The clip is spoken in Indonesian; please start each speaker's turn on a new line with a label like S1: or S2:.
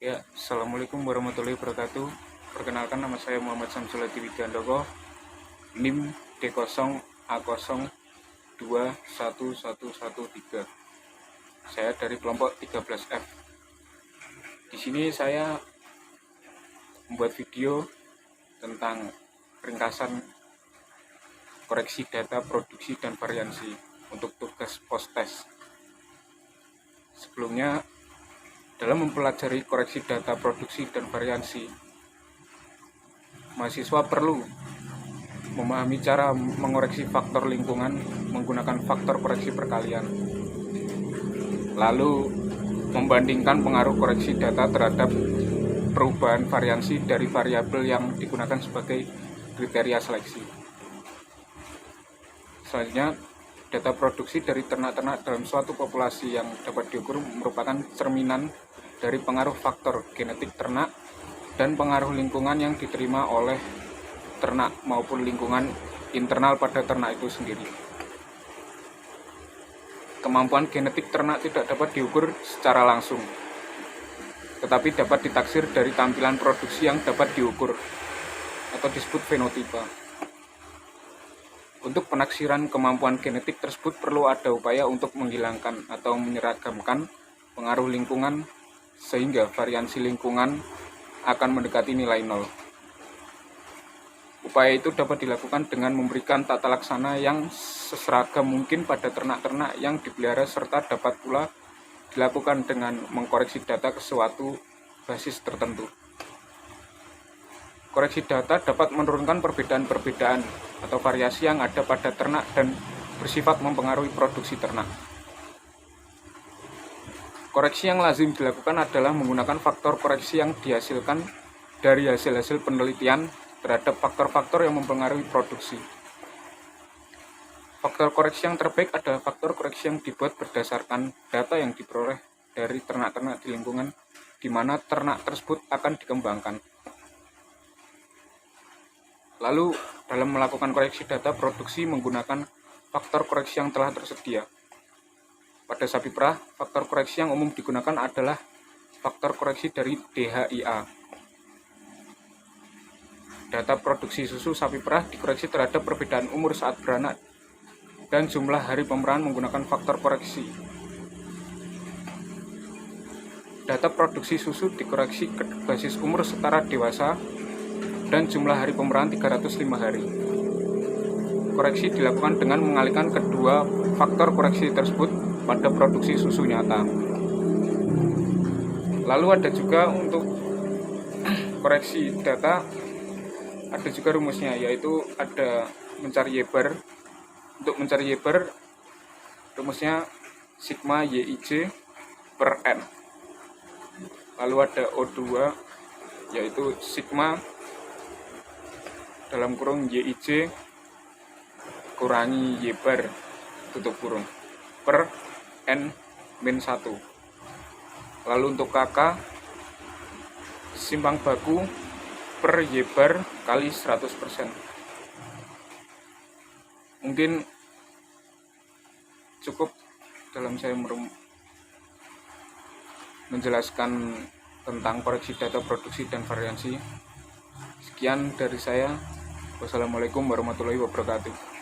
S1: Ya, Assalamualaikum warahmatullahi wabarakatuh. Perkenalkan, nama saya Muhammad Samsulati Widiantoko, NIM D0A021113. Saya dari kelompok 13F. Di sini saya membuat video tentang ringkasan koreksi data produksi dan variansi untuk tugas post-test. Sebelumnya, dalam mempelajari koreksi data produksi dan variansi, mahasiswa perlu memahami cara mengoreksi faktor lingkungan menggunakan faktor koreksi perkalian, lalu membandingkan pengaruh koreksi data terhadap perubahan variansi dari variabel yang digunakan sebagai kriteria seleksi. Selanjutnya, data produksi dari ternak-ternak dalam suatu populasi yang dapat diukur merupakan cerminan dari pengaruh faktor genetik ternak dan pengaruh lingkungan yang diterima oleh ternak maupun lingkungan internal pada ternak itu sendiri. Kemampuan genetik ternak tidak dapat diukur secara langsung, tetapi dapat ditaksir dari tampilan produksi yang dapat diukur atau disebut fenotipe. Untuk penaksiran kemampuan genetik tersebut perlu ada upaya untuk menghilangkan atau menyeragamkan pengaruh lingkungan sehingga variansi lingkungan akan mendekati nilai 0. Upaya itu dapat dilakukan dengan memberikan tata laksana yang seseragam mungkin pada ternak-ternak yang dipelihara serta dapat pula dilakukan dengan mengkoreksi data ke suatu basis tertentu. Koreksi data dapat menurunkan perbedaan-perbedaan atau variasi yang ada pada ternak dan bersifat mempengaruhi produksi ternak. Koreksi yang lazim dilakukan adalah menggunakan faktor koreksi yang dihasilkan dari hasil-hasil penelitian terhadap faktor-faktor yang mempengaruhi produksi. Faktor koreksi yang terbaik adalah faktor koreksi yang dibuat berdasarkan data yang diperoleh dari ternak-ternak di lingkungan di mana ternak tersebut akan dikembangkan. Lalu, dalam melakukan koreksi data produksi menggunakan faktor koreksi yang telah tersedia. Pada sapi perah, faktor koreksi yang umum digunakan adalah faktor koreksi dari DHIA. Data produksi susu sapi perah dikoreksi terhadap perbedaan umur saat beranak dan jumlah hari pemerahan menggunakan faktor koreksi. Data produksi susu dikoreksi ke basis umur setara dewasa dan jumlah hari pemerahan 305 hari. Koreksi dilakukan dengan mengalihkan kedua faktor koreksi tersebut pada produksi susu nyata. Lalu ada juga untuk koreksi data, ada juga rumusnya, yaitu ada mencari Y-bar. Untuk mencari Y-bar, rumusnya sigma YIJ per N. Lalu ada O2, yaitu sigma dalam kurung YIJ kurangi Y-bar tutup kurung per N-1. Lalu untuk KK simpang baku per Y-bar kali 100%. Mungkin cukup dalam saya menjelaskan tentang koreksi data produksi dan variansi. Sekian dari saya. Wassalamualaikum warahmatullahi wabarakatuh.